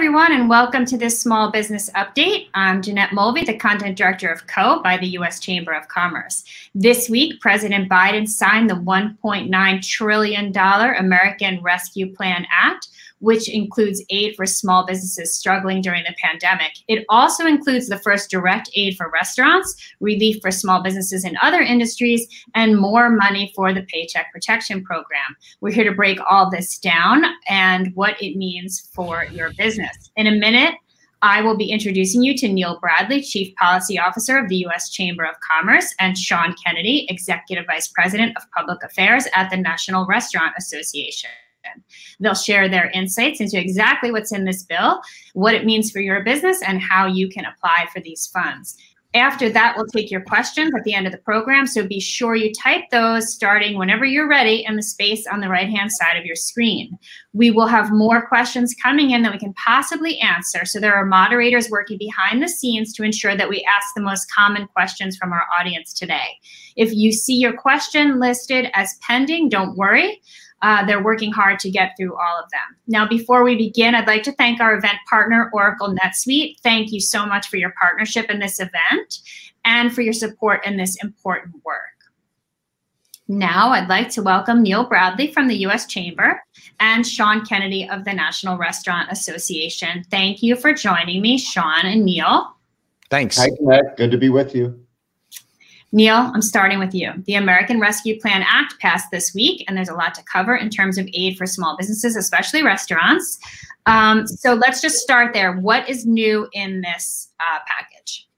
everyone, and welcome to this small business update. I'm Jeanette Mulvey, the content director of CO by the U.S. Chamber of Commerce. This week, President Biden signed the $1.9 trillion American Rescue Plan Act, which includes aid for small businesses struggling during the pandemic. It also includes the first direct aid for restaurants, relief for small businesses in other industries, and more money for the Paycheck Protection Program. We're here to break all this down and what it means for your business. In a minute, I will be introducing you to Neil Bradley, Chief Policy Officer of the U.S. Chamber of Commerce, and Sean Kennedy, Executive Vice President of Public Affairs at the National Restaurant Association. They'll share their insights into exactly what's in this bill, what it means for your business, and how you can apply for these funds. After that, we'll take your questions at the end of the program, so be sure you type those starting whenever you're ready in the space on the right-hand side of your screen. We will have more questions coming in that we can possibly answer, so there are moderators working behind the scenes to ensure that we ask the most common questions from our audience today. If you see your question listed as pending, don't worry. They're working hard to get through all of them. Now, before we begin, I'd like to thank our event partner, Oracle NetSuite. Thank you so much for your partnership in this event and for your support in this important work. Now, I'd like to welcome Neil Bradley from the U.S. Chamber and Sean Kennedy of the National Restaurant Association. Thank you for joining me, Sean and Neil. Thanks. Hi, Jeanette. Good to be with you. Neil, I'm starting with you. The American Rescue Plan Act passed this week, and there's a lot to cover in terms of aid for small businesses, especially restaurants. So let's just start there. What is new in this package?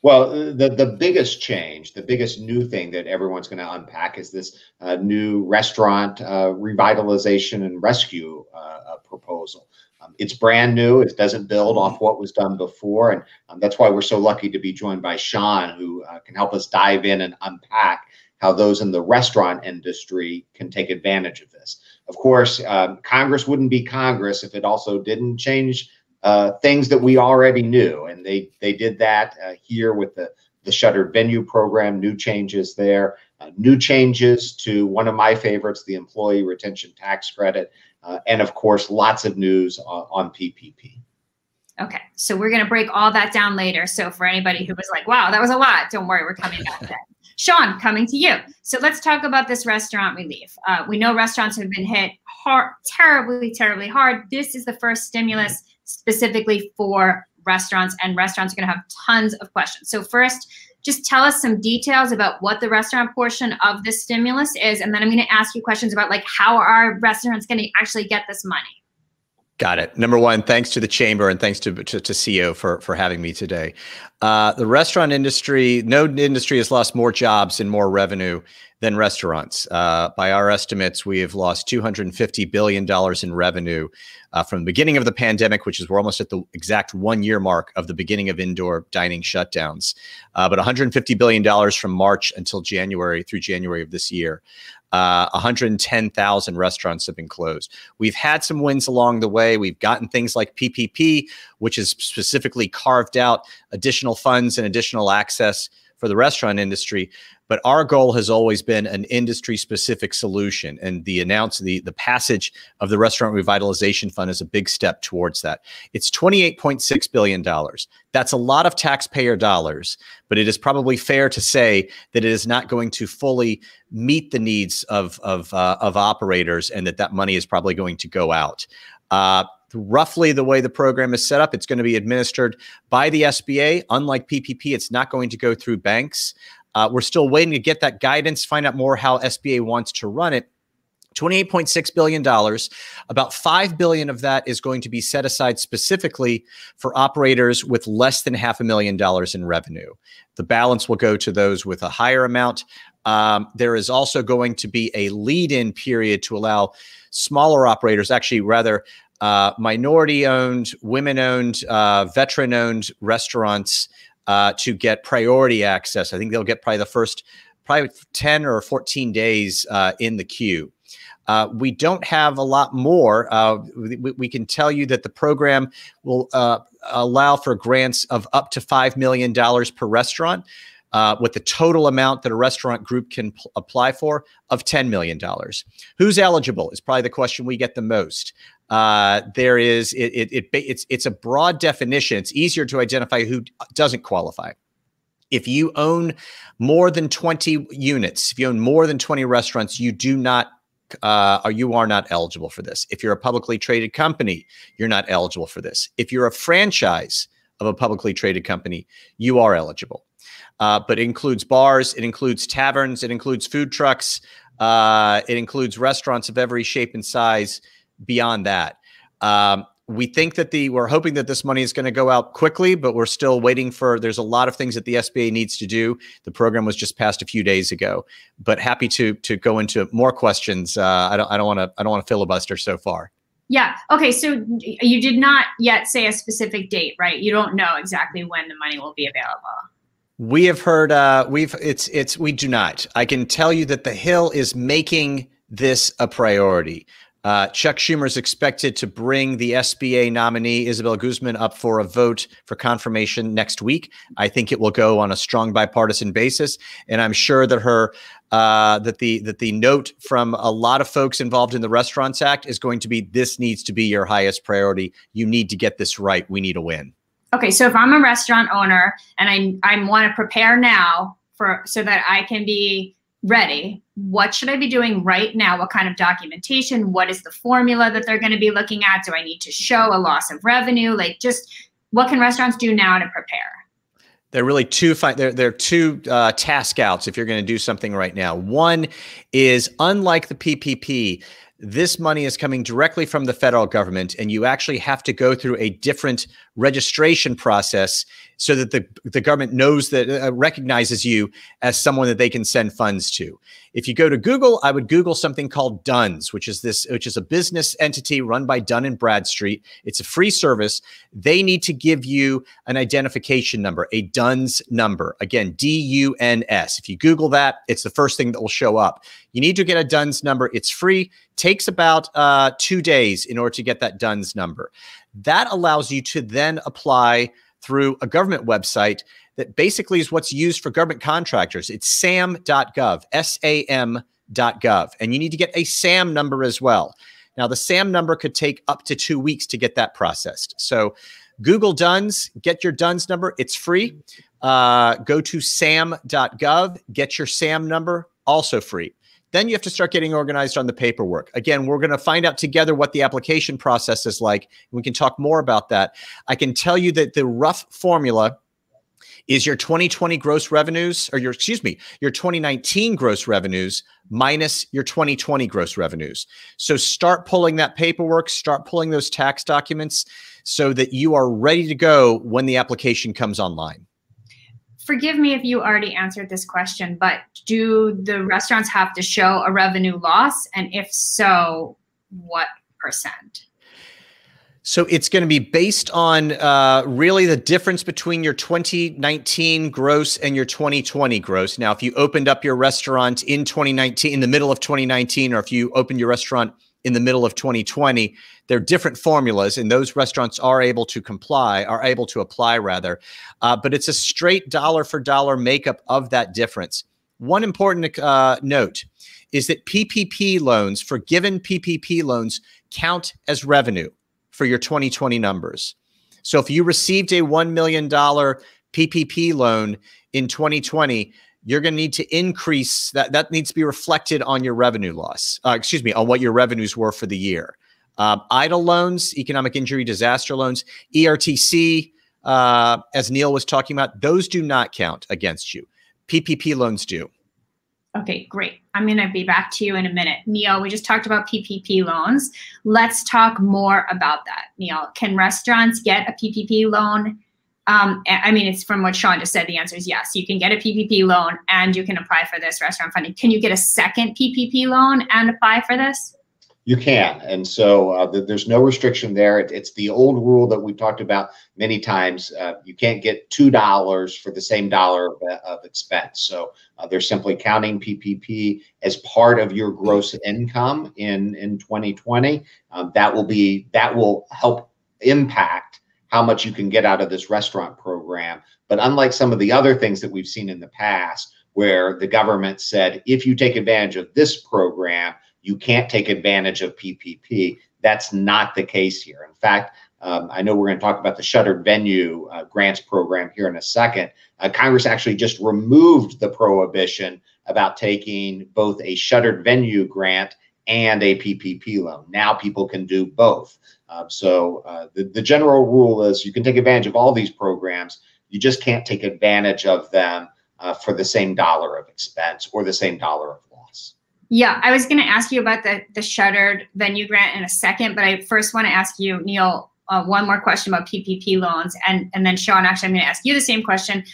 Well, the biggest change, the biggest new thing that everyone's going to unpack is this new restaurant revitalization and rescue proposal. It's brand new. It doesn't build off what was done before. And that's why we're so lucky to be joined by Sean, who can help us dive in and unpack how those in the restaurant industry can take advantage of this. Of course, Congress wouldn't be Congress if it also didn't change things that we already knew. And they did that here with the shuttered venue program, new changes there, new changes to one of my favorites, the employee retention tax credit. And of course, lots of news on PPP. Okay, so we're going to break all that down later. So for anybody who was like, wow, that was a lot, don't worry, we're coming back to that. Sean, coming to you. So let's talk about this restaurant relief. We know restaurants have been hit hard, terribly hard. This is the first stimulus specifically for restaurants, and restaurants are going to have tons of questions. So first, just tell us some details about what the restaurant portion of this stimulus is, and then I'm going to ask you questions about like how are restaurants going to actually get this money? Got it. Number one, thanks to the Chamber and thanks to CEO for having me today. The restaurant industry, no industry has lost more jobs and more revenue than restaurants. By our estimates, we have lost $250 billion in revenue from the beginning of the pandemic, which is we're almost at the exact 1 year mark of the beginning of indoor dining shutdowns. But $150 billion from March until January through January of this year. 110,000 restaurants have been closed. We've had some wins along the way. We've gotten things like PPP, which has specifically carved out additional funds and additional access for the restaurant industry. But our goal has always been an industry-specific solution, and the passage of the Restaurant Revitalization Fund is a big step towards that. It's $28.6 billion. That's a lot of taxpayer dollars, but it is probably fair to say that it is not going to fully meet the needs of operators, and that money is probably going to go out. Roughly the way the program is set up, it's going to be administered by the SBA. Unlike PPP, it's not going to go through banks. We're still waiting to get that guidance, find out more how SBA wants to run it. $28.6 billion, about $5 billion of that is going to be set aside specifically for operators with less than $500,000 in revenue. The balance will go to those with a higher amount. There is also going to be a lead-in period to allow smaller operators, actually rather minority-owned, women-owned, veteran-owned restaurants to get priority access. I think they'll get probably the first 10 or 14 days in the queue. We don't have a lot more. We can tell you that the program will allow for grants of up to $5 million per restaurant, with the total amount that a restaurant group can apply for of $10 million. Who's eligible is probably the question we get the most. It's a broad definition. It's easier to identify who doesn't qualify. If you own more than 20 units, if you own more than 20 restaurants, you do not or you are not eligible for this. If you're a publicly traded company, you're not eligible for this. If you're a franchise of a publicly traded company, you are eligible. But it includes bars, it includes taverns, it includes food trucks, it includes restaurants of every shape and size beyond that. We think that we're hoping that this money is going to go out quickly, but we're still waiting there's a lot of things that the SBA needs to do. The program was just passed a few days ago, but happy to go into more questions. I don't want to filibuster so far. Yeah. Okay. So you did not yet say a specific date, right? You don't know exactly when the money will be available. We have heard, we do not. I can tell you that the Hill is making this a priority. Chuck Schumer is expected to bring the SBA nominee, Isabel Guzman, up for a vote for confirmation next week. I think it will go on a strong bipartisan basis. And I'm sure that that the note from a lot of folks involved in the Restaurants Act is going to be, this needs to be your highest priority. You need to get this right. We need a win. Okay. So if I'm a restaurant owner and I want to prepare now so that I can be ready, what should I be doing right now? What kind of documentation? What is the formula that they're going to be looking at? Do I need to show a loss of revenue? Like, just what can restaurants do now to prepare? There are really two task outs if you're going to do something right now. One is, unlike the PPP, this money is coming directly from the federal government, and you actually have to go through a different registration process so that the government knows that recognizes you as someone that they can send funds to. If you go to Google, I would Google something called DUNS, which is a business entity run by Dun & Bradstreet. It's a free service. They need to give you an identification number, a DUNS number. Again, DUNS. If you Google that, it's the first thing that will show up. You need to get a DUNS number. It's free. Takes about 2 days in order to get that DUNS number. That allows you to then apply through a government website that basically is what's used for government contractors. It's sam.gov, SAM.gov. And you need to get a SAM number as well. Now, the SAM number could take up to 2 weeks to get that processed. So Google DUNS, get your DUNS number. It's free. Go to sam.gov, get your SAM number, also free. Then you have to start getting organized on the paperwork. Again, we're going to find out together what the application process is like. We can talk more about that. I can tell you that the rough formula is your 2020 gross revenues, or your 2019 gross revenues minus your 2020 gross revenues. So start pulling that paperwork, start pulling those tax documents so that you are ready to go when the application comes online. Forgive me if you already answered this question, but do the restaurants have to show a revenue loss? And if so, what percent? So it's going to be based on really the difference between your 2019 gross and your 2020 gross. Now, if you opened up your restaurant in 2019, in the middle of 2019, or if you opened your restaurant in the middle of 2020, there are different formulas, and those restaurants are able to apply rather. But it's a straight dollar for dollar makeup of that difference. One important note is that PPP loans, forgiven PPP loans, count as revenue for your 2020 numbers. So if you received a $1 million PPP loan in 2020, you're going to need to increase that. That needs to be reflected on your revenue loss, on what your revenues were for the year. EIDL loans, economic injury disaster loans, ERTC, as Neil was talking about, those do not count against you. PPP loans do. Okay, great. I'm going to be back to you in a minute. Neil, we just talked about PPP loans. Let's talk more about that. Neil, can restaurants get a PPP loan? I mean, it's from what Sean just said, the answer is yes. You can get a PPP loan and you can apply for this restaurant funding. Can you get a second PPP loan and apply for this? You can. And so there's no restriction there. It's the old rule that we've talked about many times. You can't get $2 for the same dollar of expense. So they're simply counting PPP as part of your gross income in 2020. That will help impact how much you can get out of this restaurant program. But unlike some of the other things that we've seen in the past, where the government said, if you take advantage of this program, you can't take advantage of PPP. That's not the case here. In fact, I know we're going to talk about the shuttered venue grants program here in a second. Congress actually just removed the prohibition about taking both a shuttered venue grant and a PPP loan. Now people can do both. So the general rule is you can take advantage of all these programs. You just can't take advantage of them for the same dollar of expense or the same dollar of loss. Yeah, I was going to ask you about the shuttered venue grant in a second, but I first want to ask you, Neil, one more question about PPP loans, and then Sean, actually, I'm going to ask you the same question.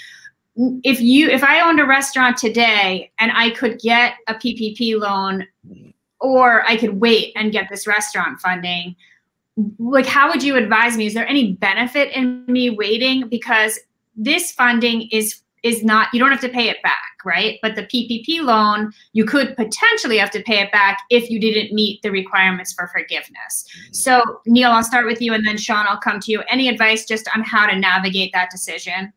If I owned a restaurant today and I could get a PPP loan, or I could wait and get this restaurant funding, like, how would you advise me? Is there any benefit in me waiting? Because this funding is not, you don't have to pay it back, right? But the PPP loan, you could potentially have to pay it back if you didn't meet the requirements for forgiveness. So Neil, I'll start with you, and then Sean, I'll come to you. Any advice just on how to navigate that decision?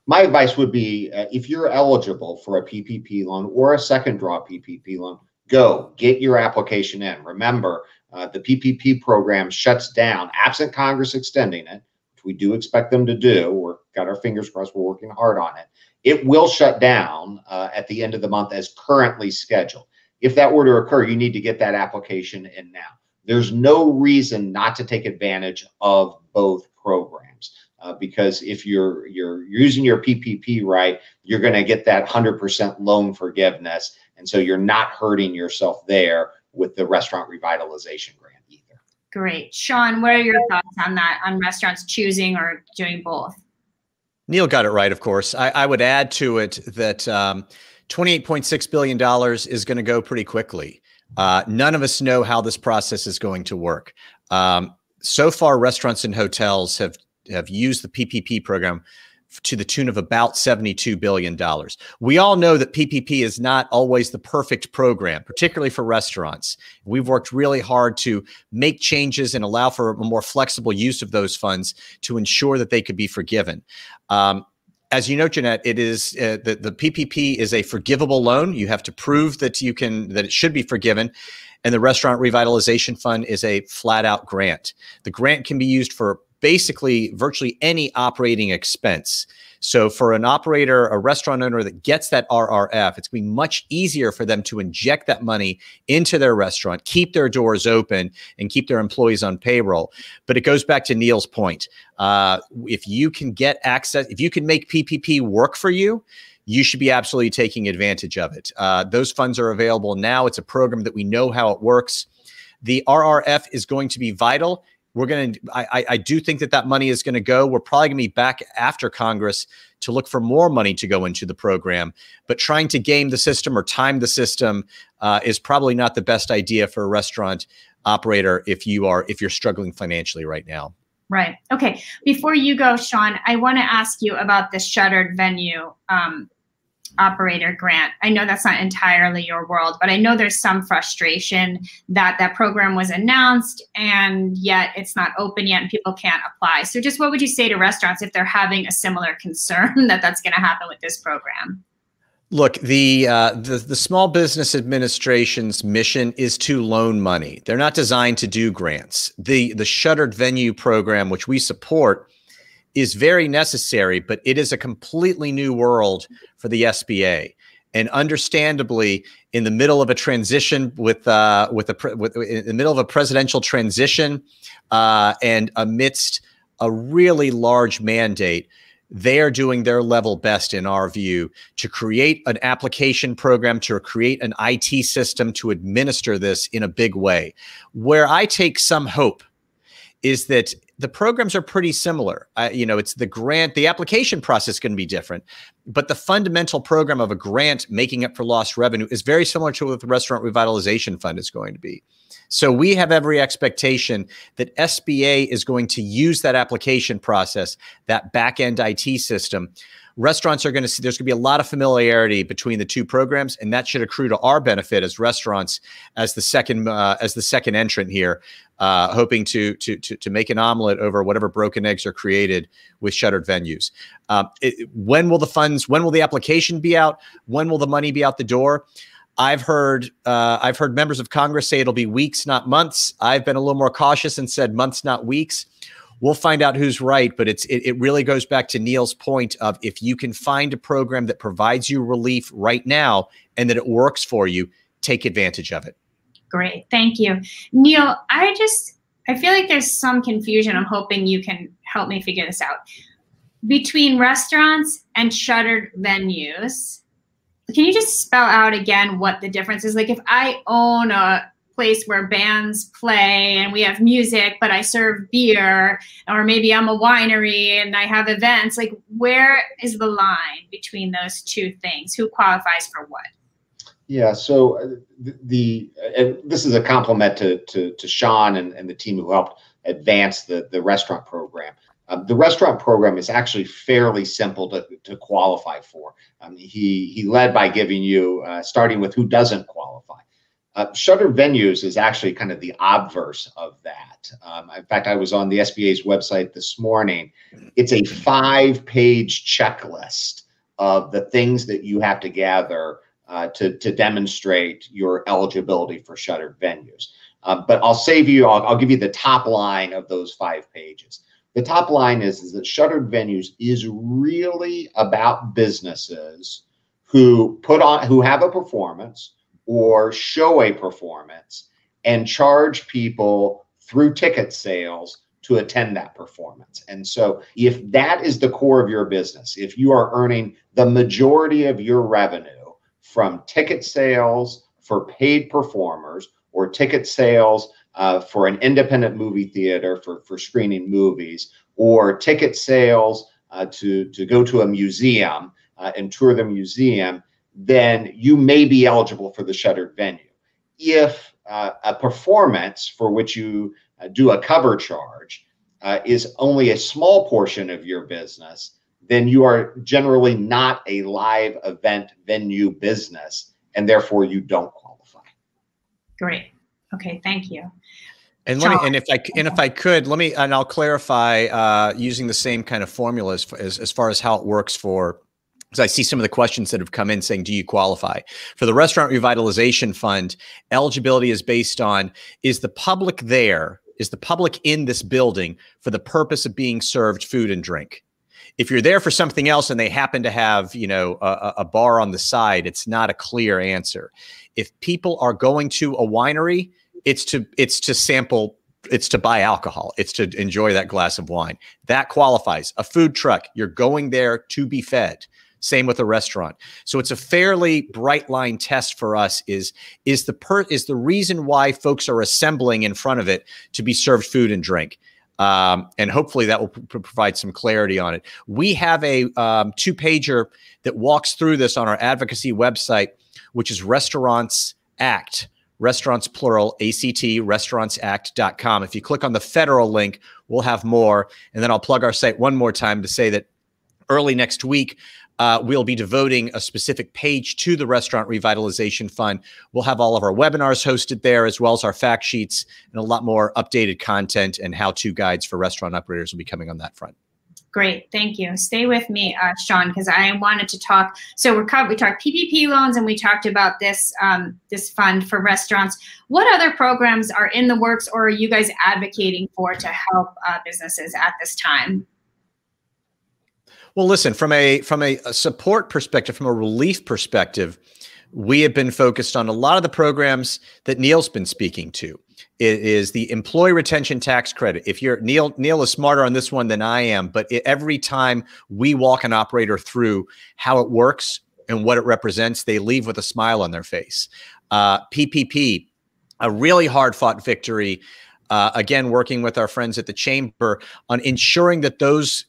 My advice would be, if you're eligible for a PPP loan or a second draw PPP loan, go get your application in. Remember, the PPP program shuts down, absent Congress extending it, which we do expect them to do. We've got our fingers crossed. We're working hard on it. It will shut down at the end of the month as currently scheduled. If that were to occur, you need to get that application in now. There's no reason not to take advantage of both programs. Because if you're using your PPP right, you're going to get that 100% loan forgiveness. And so you're not hurting yourself there with the restaurant revitalization grant either. Great. Sean, what are your thoughts on that, on restaurants choosing or doing both? Neil got it right, of course. I would add to it that $28.6 billion is going to go pretty quickly. None of us know how this process is going to work. So far, restaurants and hotels have used the PPP program to the tune of about $72 billion. We all know that PPP is not always the perfect program, particularly for restaurants. We've worked really hard to make changes and allow for a more flexible use of those funds to ensure that they could be forgiven. As you know, Jeanette, it is the PPP is a forgivable loan. You have to prove that that it should be forgiven. And the Restaurant Revitalization Fund is a flat out grant. The grant can be used for basically virtually any operating expense. So for an operator, a restaurant owner that gets that RRF, it's going to be much easier for them to inject that money into their restaurant, keep their doors open, and keep their employees on payroll. But it goes back to Neil's point. If you can get access, if you can make PPP work for you, you should be absolutely taking advantage of it. Those funds are available now. It's a program that we know how it works. The RRF is going to be vital. I do think that money is going to go. We're probably going to be back after Congress to look for more money to go into the program. But trying to game the system or time the system is probably not the best idea for a restaurant operator if you're struggling financially right now. Right. Okay. Before you go, Sean, I want to ask you about the shuttered venue operator grant. I know that's not entirely your world, but I know there's some frustration that that program was announced and yet it's not open yet and people can't apply. So just what would you say to restaurants if they're having a similar concern that that's going to happen with this program? Look, the Small Business Administration's mission is to loan money. They're not designed to do grants. The shuttered venue program, which we support, is very necessary, but it is a completely new world for the SBA. And understandably, in the middle of a transition in the middle of a presidential transition and amidst a really large mandate, they are doing their level best, in our view, to create an application program, to create an IT system to administer this in a big way. Where I take some hope is that the programs are pretty similar. It's the grant, the application process is going to be different, but the fundamental program of a grant making up for lost revenue is very similar to what the Restaurant Revitalization Fund is going to be. So we have every expectation that SBA is going to use that application process, that back-end IT system. Restaurants are going to see there's going to be a lot of familiarity between the two programs, and that should accrue to our benefit as restaurants, as the second entrant here, hoping to make an omelet over whatever broken eggs are created with shuttered venues. When will the application be out? When will the money be out the door? I've heard members of Congress say it'll be weeks, not months. I've been a little more cautious and said months, not weeks. We'll find out who's right, but it really goes back to Neil's point of if you can find a program that provides you relief right now and that it works for you, take advantage of it. Great, thank you. Neil, I feel like there's some confusion. I'm hoping you can help me figure this out. Between restaurants and shuttered venues, can you just spell out again what the difference is? Like if I own a place where bands play and we have music, but I serve beer, or maybe I'm a winery and I have events, like where is the line between those two things? Who qualifies for what? Yeah, so this is a compliment to Sean and the team who helped advance the restaurant program. The restaurant program is actually fairly simple to qualify for. He led by giving you, starting with who doesn't qualify. Shuttered venues is actually kind of the obverse of that. In fact, I was on the SBA's website this morning. It's a 5-page checklist of the things that you have to gather to demonstrate your eligibility for shuttered venues. But I'll give you the top line of those 5 pages. The top line is that shuttered venues is really about businesses who have a performance or show a performance and charge people through ticket sales to attend that performance. And so if that is the core of your business, if you are earning the majority of your revenue from ticket sales for paid performers or ticket sales for an independent movie theater for screening movies, or ticket sales to go to a museum and tour the museum, then you may be eligible for the shuttered venue. If a performance for which you do a cover charge is only a small portion of your business, then you are generally not a live event venue business, and therefore you don't qualify. Great. Okay, thank you. And if I could, I'll clarify using the same kind of formula as far as how it works for. Because I see some of the questions that have come in saying, do you qualify? For the Restaurant Revitalization Fund, eligibility is based on, is the public there? Is the public in this building for the purpose of being served food and drink? If you're there for something else and they happen to have, a bar on the side, it's not a clear answer. If people are going to a winery, it's to sample, it's to buy alcohol, it's to enjoy that glass of wine. That qualifies. A food truck, you're going there to be fed. Same with a restaurant. So it's a fairly bright line test for us is the reason why folks are assembling in front of it to be served food and drink. And hopefully that will provide some clarity on it. We have a 2-pager that walks through this on our advocacy website, which is Restaurants Act, restaurants plural, ACT, restaurantsact.com. If you click on the federal link, we'll have more. And then I'll plug our site one more time to say that early next week, we'll be devoting a specific page to the Restaurant Revitalization Fund. We'll have all of our webinars hosted there, as well as our fact sheets, and a lot more updated content and how-to guides for restaurant operators will be coming on that front. Great, thank you. Stay with me, Sean, because I wanted to talk. So we talked PPP loans, and we talked about this this fund for restaurants. What other programs are in the works, or are you guys advocating for to help businesses at this time? Well, listen, from a support perspective, from a relief perspective, we have been focused on a lot of the programs that Neil's been speaking to. It is the employee retention tax credit. If you're Neil is smarter on this one than I am, but every time we walk an operator through how it works and what it represents, they leave with a smile on their face. PPP, a really hard-fought victory. Again, working with our friends at the Chamber on ensuring that those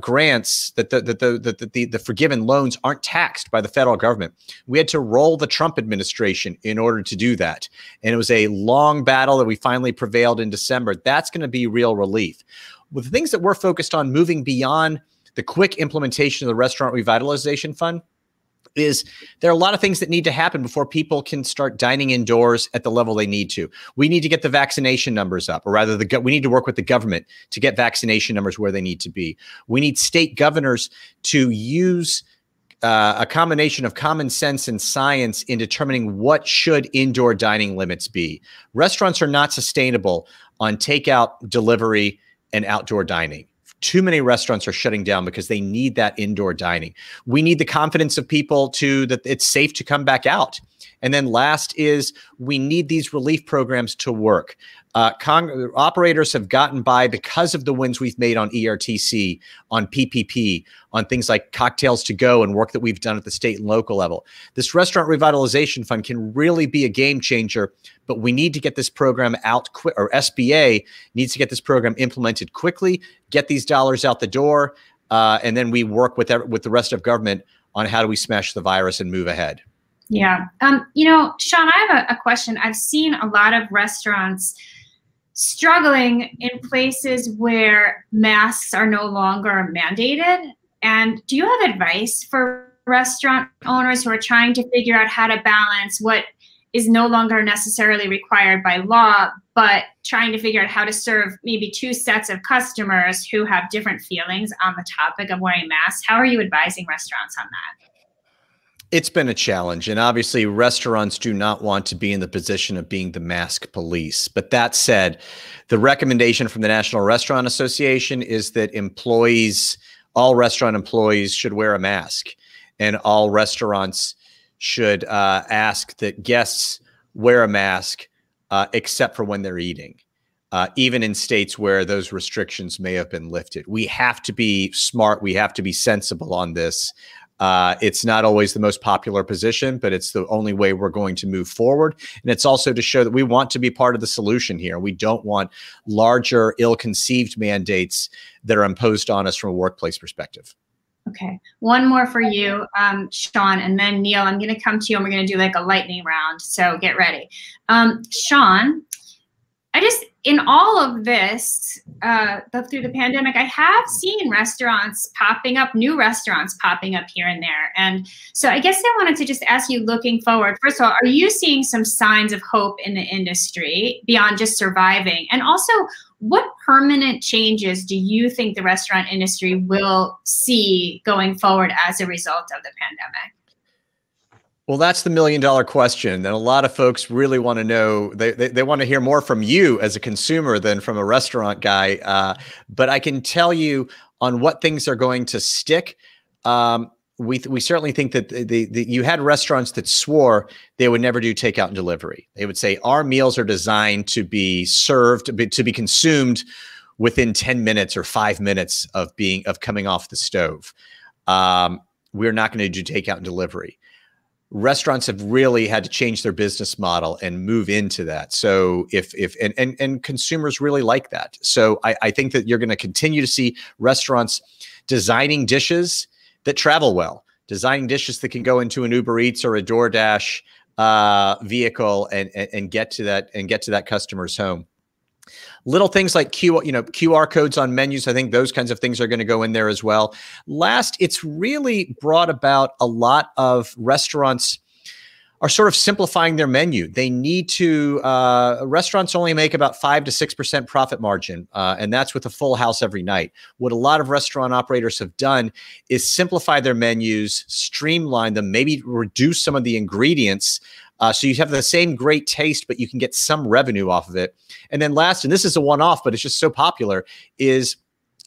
grants, the forgiven loans aren't taxed by the federal government. We had to roll the Trump administration in order to do that. And it was a long battle that we finally prevailed in December. That's going to be real relief. With the things that we're focused on moving beyond the quick implementation of the Restaurant Revitalization Fund, is there are a lot of things that need to happen before people can start dining indoors at the level they need to. We need to get the vaccination numbers up, or rather we need to work with the government to get vaccination numbers where they need to be. We need state governors to use a combination of common sense and science in determining what should indoor dining limits be. Restaurants are not sustainable on takeout, delivery, and outdoor dining. Too many restaurants are shutting down because they need that indoor dining. We need the confidence of people that it's safe to come back out. And then last is we need these relief programs to work. Operators have gotten by because of the wins we've made on ERTC, on PPP, on things like cocktails to go and work that we've done at the state and local level. This Restaurant Revitalization Fund can really be a game changer, but we need to get this program out quick, or SBA needs to get this program implemented quickly, get these dollars out the door, and then we work with the rest of government on how do we smash the virus and move ahead. Yeah. You know, Sean, I have a question. I've seen a lot of restaurants struggling in places where masks are no longer mandated. And do you have advice for restaurant owners who are trying to figure out how to balance what is no longer necessarily required by law, but trying to figure out how to serve maybe two sets of customers who have different feelings on the topic of wearing masks? How are you advising restaurants on that? It's been a challenge, and obviously restaurants do not want to be in the position of being the mask police. But that said, the recommendation from the National Restaurant Association is that all restaurant employees should wear a mask, and all restaurants should ask that guests wear a mask except for when they're eating, even in states where those restrictions may have been lifted. We have to be smart. We have to be sensible on this. It's not always the most popular position, but it's the only way we're going to move forward. And it's also to show that we want to be part of the solution here. We don't want larger, ill-conceived mandates that are imposed on us from a workplace perspective. Okay, one more for you, Sean, and then Neil, I'm going to come to you and we're going to do like a lightning round. So get ready. Sean, in all of this, through the pandemic, I have seen restaurants popping up, new restaurants popping up here and there. And so I guess I wanted to just ask you, looking forward, first of all, are you seeing some signs of hope in the industry beyond just surviving? And also, what permanent changes do you think the restaurant industry will see going forward as a result of the pandemic? Well, that's the million-dollar question. And a lot of folks really want to know, they want to hear more from you as a consumer than from a restaurant guy. But I can tell you on what things are going to stick. We certainly think that you had restaurants that swore they would never do takeout and delivery. They would say, our meals are designed to be served, to be consumed within 10 minutes or 5 minutes of coming off the stove. We're not going to do takeout and delivery. Restaurants have really had to change their business model and move into that. So and consumers really like that. So I think that you're going to continue to see restaurants designing dishes that travel well, designing dishes that can go into an Uber Eats or a DoorDash vehicle and get to that customer's home. Little things like QR codes on menus. I think those kinds of things are going to go in there as well. Last, it's really brought about a lot of restaurants are sort of simplifying their menu. They need to, restaurants only make about 5 to 6% profit margin, and that's with a full house every night. What a lot of restaurant operators have done is simplify their menus, streamline them, maybe reduce some of the ingredients, so you have the same great taste, but you can get some revenue off of it. And then last, and this is a one-off, but it's just so popular, is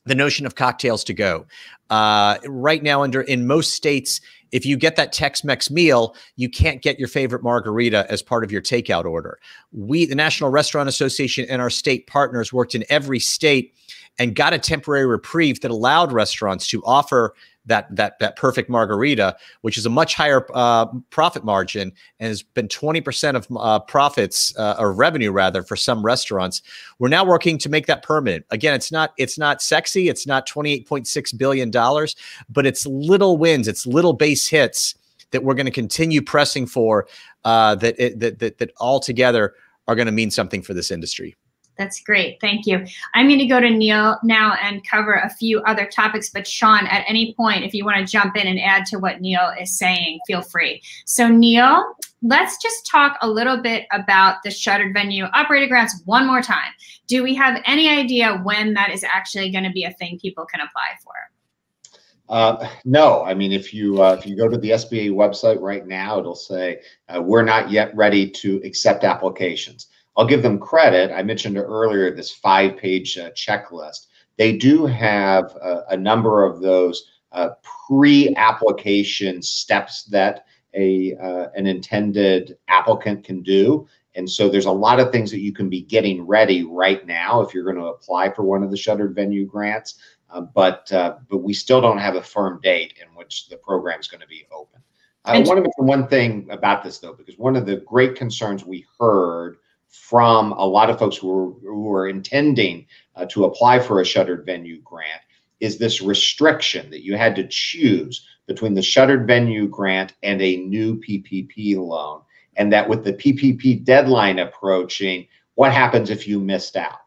the notion of cocktails to go. Right now, in most states, if you get that Tex-Mex meal, you can't get your favorite margarita as part of your takeout order. We, the National Restaurant Association, and our state partners worked in every state and got a temporary reprieve that allowed restaurants to offer that perfect margarita, which is a much higher profit margin and has been 20% of profits or revenue rather for some restaurants. We're now working to make that permanent. Again, it's not sexy. It's not $28.6 billion, but it's little wins. It's little base hits that we're going to continue pressing for that all together are going to mean something for this industry. That's great. Thank you. I'm going to go to Neil now and cover a few other topics. But Sean, at any point, if you want to jump in and add to what Neil is saying, feel free. So Neil, let's just talk a little bit about the shuttered venue operator grants one more time. Do we have any idea when that is actually going to be a thing people can apply for? No, I mean, if you go to the SBA website right now, it'll say we're not yet ready to accept applications. I'll give them credit. I mentioned earlier this 5-page checklist. They do have a number of those pre-application steps that an intended applicant can do. And so there's a lot of things that you can be getting ready right now if you're going to apply for one of the shuttered venue grants. But we still don't have a firm date in which the program is going to be open. I want to mention one thing about this, though, because one of the great concerns we heard from a lot of folks who were intending to apply for a shuttered venue grant is this restriction that you had to choose between the shuttered venue grant and a new PPP loan. And that with the PPP deadline approaching, what happens if you missed out?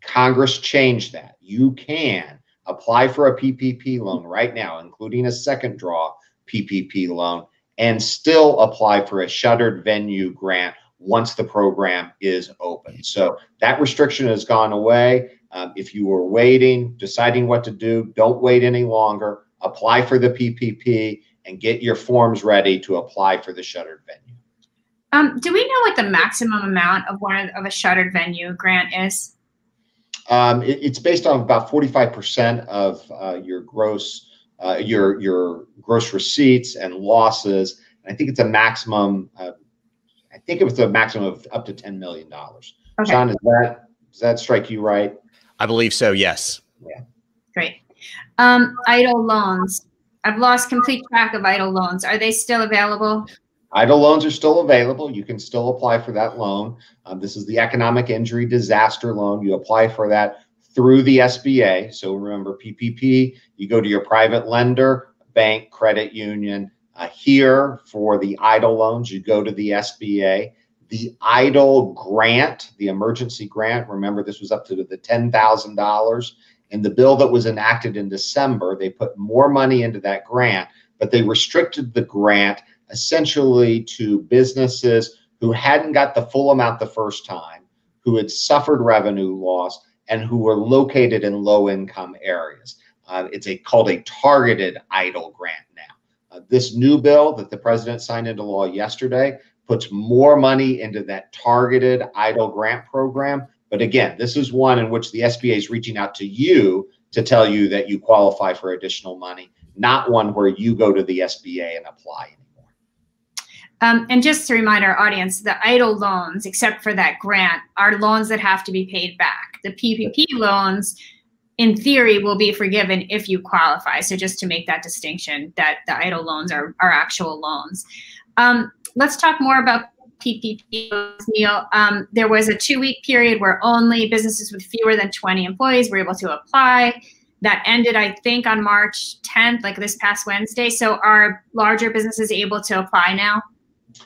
Congress changed that. You can apply for a PPP loan right now, including a second draw PPP loan, and still apply for a shuttered venue grant once the program is open. So that restriction has gone away. If you were waiting, deciding what to do, don't wait any longer. Apply for the PPP and get your forms ready to apply for the shuttered venue. Do we know what the maximum amount of a shuttered venue grant is? It's based on about 45% of your gross receipts and losses. And I think it's a maximum. I think it was a maximum of up to $10 million. Okay. John, does that strike you right? I believe so. Yes. Yeah. Great. EIDL loans. I've lost complete track of EIDL loans. Are they still available? EIDL loans are still available. You can still apply for that loan. This is the economic injury disaster loan. You apply for that through the SBA. So remember, PPP, you go to your private lender, bank, credit union. Here for the EIDL loans, you go to the SBA. The EIDL grant, the emergency grant, remember this was up to the $10,000. In the bill that was enacted in December, they put more money into that grant, but they restricted the grant essentially to businesses who hadn't got the full amount the first time, who had suffered revenue loss, and who were located in low-income areas. It's called a targeted EIDL grant now. This new bill that the president signed into law yesterday puts more money into that targeted EIDL grant program. But again, this is one in which the SBA is reaching out to you to tell you that you qualify for additional money, not one where you go to the SBA and apply anymore. And just to remind our audience, the EIDL loans, except for that grant, are loans that have to be paid back. The PPP loans, in theory, will be forgiven if you qualify. So just to make that distinction, that the EIDL loans are actual loans. Let's talk more about PPP loans, Neil. There was a 2-week period where only businesses with fewer than 20 employees were able to apply. That ended, I think, on March 10th, like this past Wednesday. So are larger businesses able to apply now?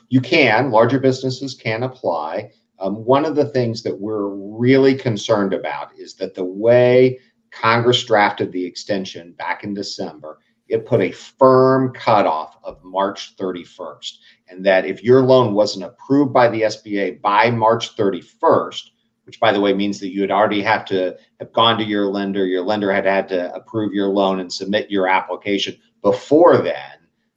You can. Larger businesses can apply. One of the things that we're really concerned about is that the way Congress drafted the extension back in December, it put a firm cutoff of March 31st. And that if your loan wasn't approved by the SBA by March 31st, which by the way means that you had already have to have gone to your lender had to approve your loan and submit your application before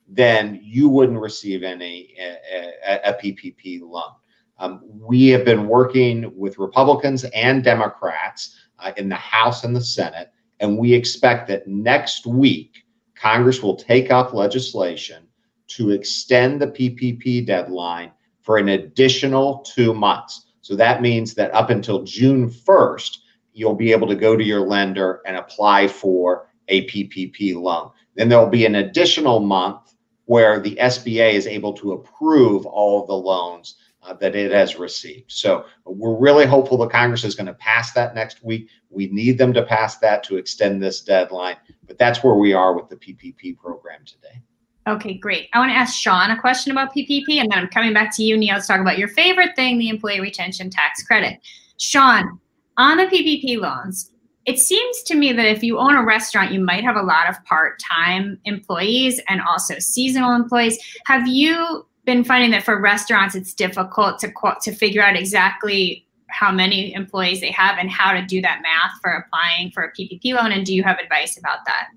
then you wouldn't receive a PPP loan. We have been working with Republicans and Democrats in the House and the Senate, and we expect that next week Congress will take up legislation to extend the PPP deadline for an additional 2 months. So that means that up until June 1st, you'll be able to go to your lender and apply for a PPP loan. Then there'll be an additional month where the SBA is able to approve all of the loans that it has received. So we're really hopeful that Congress is going to pass that next week. We need them to pass that to extend this deadline, but that's where we are with the PPP program today. Okay, great. I want to ask Sean a question about PPP, and then I'm coming back to you, Neil, to talk about your favorite thing, the Employee Retention Tax Credit. Sean, on the PPP loans, it seems to me that if you own a restaurant, you might have a lot of part-time employees and also seasonal employees. Have you been finding that for restaurants, it's difficult to figure out exactly how many employees they have and how to do that math for applying for a PPP loan? And do you have advice about that?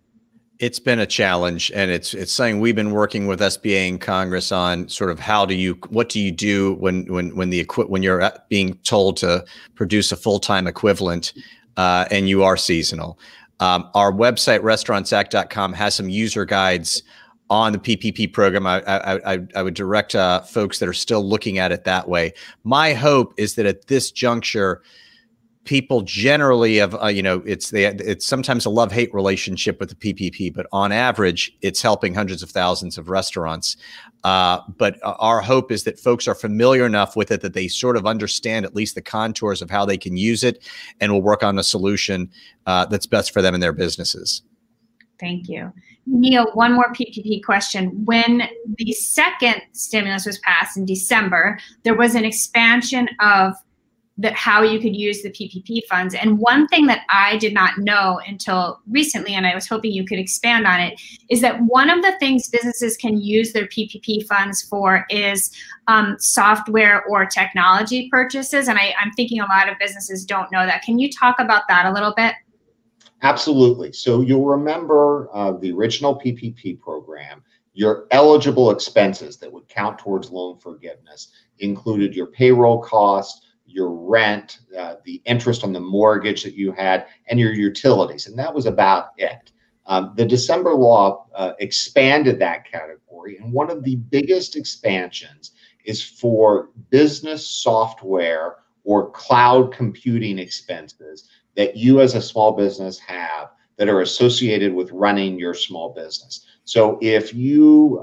It's been a challenge, and it's something we've been working with SBA and Congress on. Sort of what do you do when you're being told to produce a full-time equivalent, and you are seasonal. Our website, restaurantsact.com, has some user guides on the PPP program. I would direct folks that are still looking at it that way. My hope is that at this juncture, people generally have, it's sometimes a love-hate relationship with the PPP, but on average, it's helping hundreds of thousands of restaurants. But our hope is that folks are familiar enough with it that they sort of understand at least the contours of how they can use it, and will work on a solution that's best for them and their businesses. Thank you. Neil, one more PPP question. When the second stimulus was passed in December, there was an expansion of how you could use the PPP funds. And one thing that I did not know until recently, and I was hoping you could expand on it, is that one of the things businesses can use their PPP funds for is software or technology purchases. And I'm thinking a lot of businesses don't know that. Can you talk about that a little bit? Absolutely. So you'll remember the original PPP program. Your eligible expenses that would count towards loan forgiveness included your payroll costs, your rent, the interest on the mortgage that you had, and your utilities. And that was about it. The December law expanded that category. And one of the biggest expansions is for business software or cloud computing expenses that you as a small business have that are associated with running your small business. So if you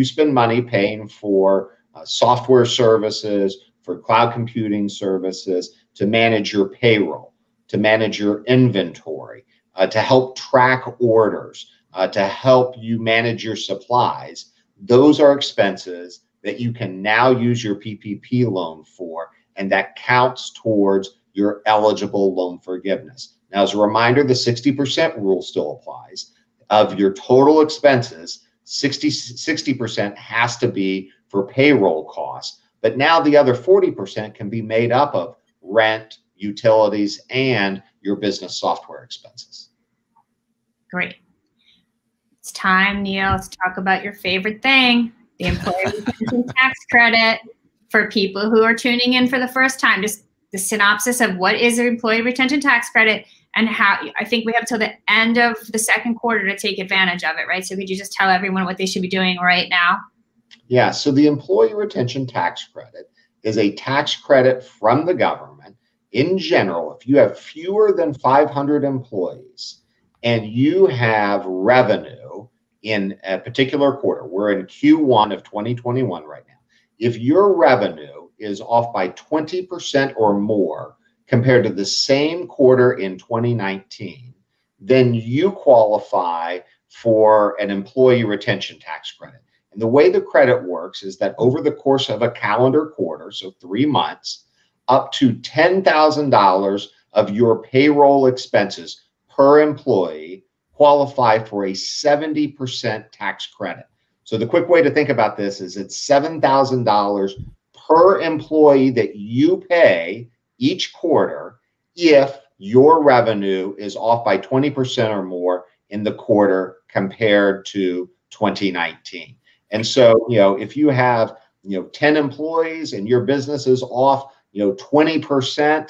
spend money paying for software services, for cloud computing services, to manage your payroll, to manage your inventory, to help track orders, to help you manage your supplies, those are expenses that you can now use your PPP loan for, and that counts towards your eligible loan forgiveness. Now, as a reminder, the 60% rule still applies. Of your total expenses, 60% has to be for payroll costs. But now the other 40% can be made up of rent, utilities, and your business software expenses. Great. It's time, Neil, to talk about your favorite thing, the employee retention tax credit. For people who are tuning in for the first time, just the synopsis of what is the employee retention tax credit and how. I think we have till the end of the second quarter to take advantage of it, right? So could you just tell everyone what they should be doing right now? Yeah, so the employee retention tax credit is a tax credit from the government. In general, if you have fewer than 500 employees and you have revenue in a particular quarter, we're in Q1 of 2021 right now. If your revenue is off by 20% or more compared to the same quarter in 2019, then you qualify for an employee retention tax credit. And the way the credit works is that over the course of a calendar quarter, so 3 months, up to $10,000 of your payroll expenses per employee qualify for a 70% tax credit. So the quick way to think about this is it's $7,000 per employee that you pay each quarter if your revenue is off by 20% or more in the quarter compared to 2019. And so, if you have, 10 employees and your business is off, 20%,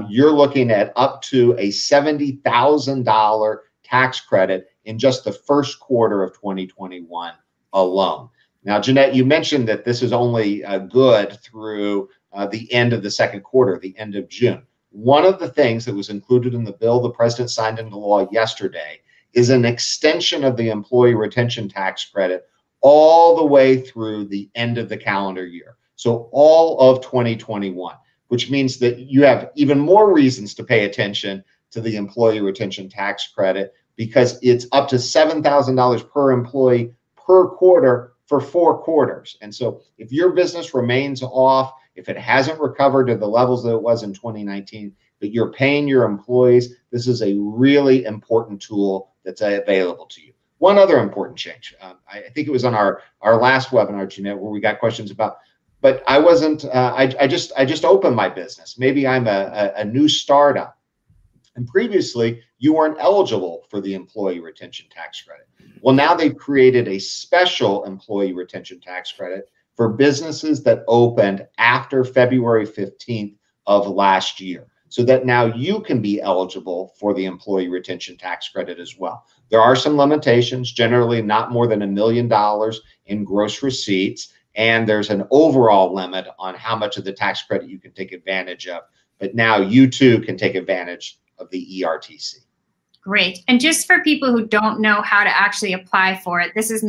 you're looking at up to a $70,000 tax credit in just the first quarter of 2021 alone. Now, Jeanette, you mentioned that this is only good through the end of the second quarter, the end of June. One of the things that was included in the bill the president signed into law yesterday is an extension of the employee retention tax credit all the way through the end of the calendar year. So all of 2021, which means that you have even more reasons to pay attention to the employee retention tax credit because it's up to $7,000 per employee per quarter for 4 quarters. And so if your business remains off, if it hasn't recovered to the levels that it was in 2019, but you're paying your employees, this is a really important tool that's available to you. One other important change, I think it was on our last webinar, Jeanette, where we got questions about, but I wasn't, I just opened my business. Maybe I'm a new startup. And previously, you weren't eligible for the employee retention tax credit. Well, now they've created a special employee retention tax credit for businesses that opened after February 15th of last year, so that now you can be eligible for the employee retention tax credit as well. There are some limitations, generally not more than $1 million in gross receipts, and there's an overall limit on how much of the tax credit you can take advantage of. But now you too can take advantage of the ERTC. Great. And just for people who don't know how to actually apply for it, this is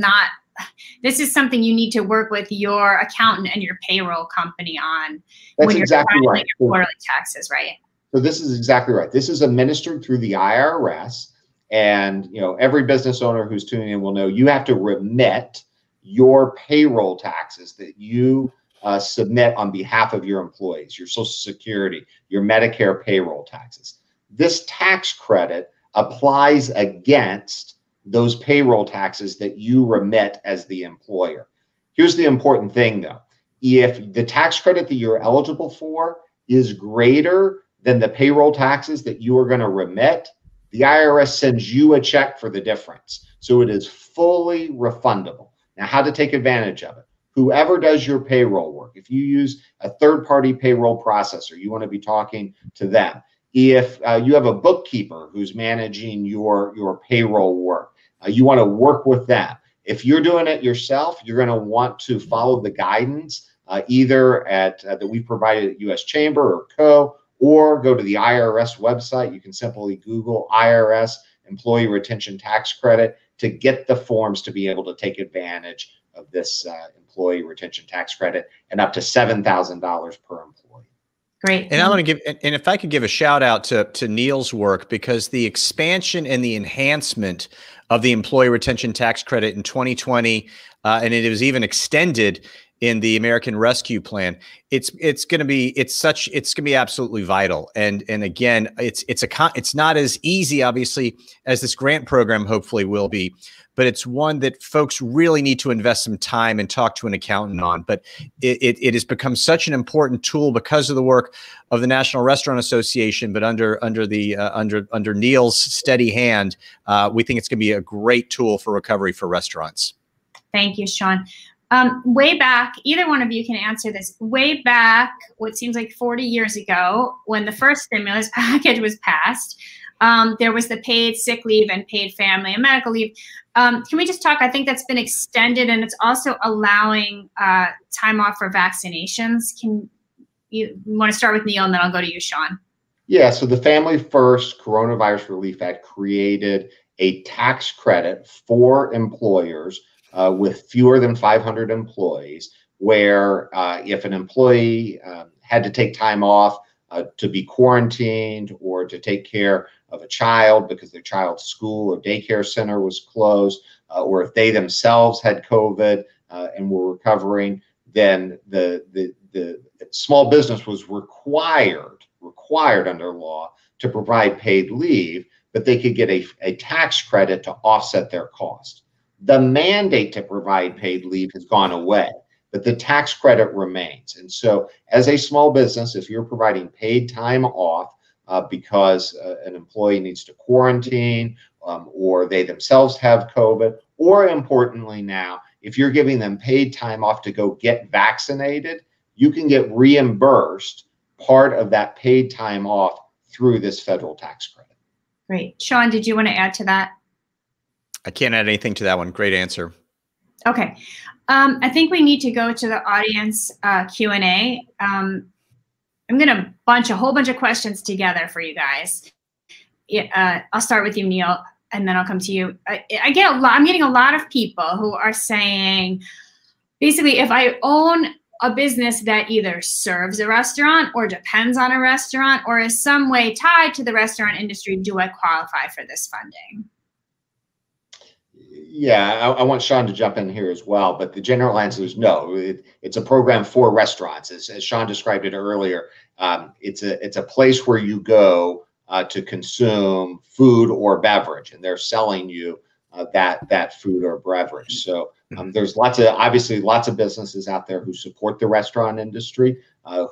something you need to work with your accountant and your payroll company on. That's exactly right. Your quarterly taxes, right? So this is exactly right. This is administered through the IRS, and every business owner who's tuning in will know you have to remit your payroll taxes that you submit on behalf of your employees, your Social Security, your Medicare payroll taxes. This tax credit applies against those payroll taxes that you remit as the employer. Here's the important thing though. If the tax credit that you're eligible for is greater than the payroll taxes that you are going to remit, the IRS sends you a check for the difference. So it is fully refundable. Now, how to take advantage of it? Whoever does your payroll work, if you use a third-party payroll processor, you want to be talking to them. If you have a bookkeeper who's managing your payroll work, you want to work with them. If you're doing it yourself, you're going to want to follow the guidance either that we've provided at U.S. Chamber or Co., or go to the IRS website. You can simply Google IRS Employee Retention Tax Credit to get the forms to be able to take advantage of this employee retention tax credit, and up to $7,000 per employee. Great. And I'm going to give, and if I could give a shout out to Neil's work, because the expansion and the enhancement of the employee retention tax credit in 2020, and it was even extended in the American Rescue Plan, it's going to be absolutely vital. And again, it's not as easy, obviously, as this grant program hopefully will be, but it's one that folks really need to invest some time and talk to an accountant on. But it has become such an important tool because of the work of the National Restaurant Association. But under Neil's steady hand, we think it's going to be a great tool for recovery for restaurants. Thank you, Sean. Way back, either one of you can answer this. Way back, what seems like 40 years ago, when the first stimulus package was passed, there was the paid sick leave and paid family and medical leave. Can we just talk? I think that's been extended, and it's also allowing time off for vaccinations. Can you want to start with Neil, and then I'll go to you, Sean? Yeah, so the Family First Coronavirus Relief Act created a tax credit for employers with fewer than 500 employees, where if an employee had to take time off to be quarantined or to take care of a child because their child's school or daycare center was closed, or if they themselves had COVID and were recovering, then the small business was required under law to provide paid leave, but they could get a tax credit to offset their cost. The mandate to provide paid leave has gone away, but the tax credit remains. And so as a small business, if you're providing paid time off because an employee needs to quarantine or they themselves have COVID, or importantly now, if you're giving them paid time off to go get vaccinated, you can get reimbursed part of that paid time off through this federal tax credit. Great. Sean, did you want to add to that? I can't add anything to that one. Great answer. Okay. I think we need to go to the audience Q&A. I'm going to bunch a whole bunch of questions together for you guys. I'll start with you, Neil, and then I'll come to you. I'm getting a lot of people who are saying, basically, if I own a business that either serves a restaurant or depends on a restaurant or is some way tied to the restaurant industry, do I qualify for this funding? Yeah, I want Sean to jump in here as well, but the general answer is no. It's a program for restaurants. As Sean described it earlier, it's a place where you go to consume food or beverage, and they're selling you that food or beverage. So there's obviously lots of businesses out there who support the restaurant industry,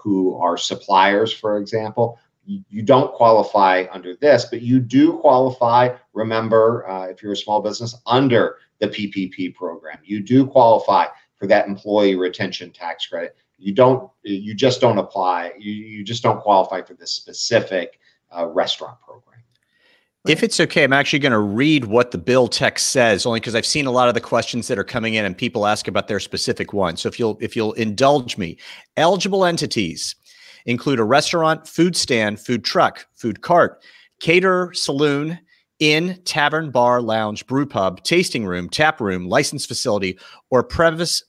who are suppliers, for example. You don't qualify under this, but you do qualify, remember, if you're a small business, under the PPP program. You do qualify for that employee retention tax credit. You just don't apply. You just don't qualify for this specific restaurant program. If it's okay, I'm actually going to read what the bill text says, only because I've seen a lot of the questions that are coming in and people ask about their specific one. So if you'll indulge me, eligible entities include a restaurant, food stand, food truck, food cart, caterer, saloon, inn, tavern, bar, lounge, brew pub, tasting room, tap room, licensed facility, or premise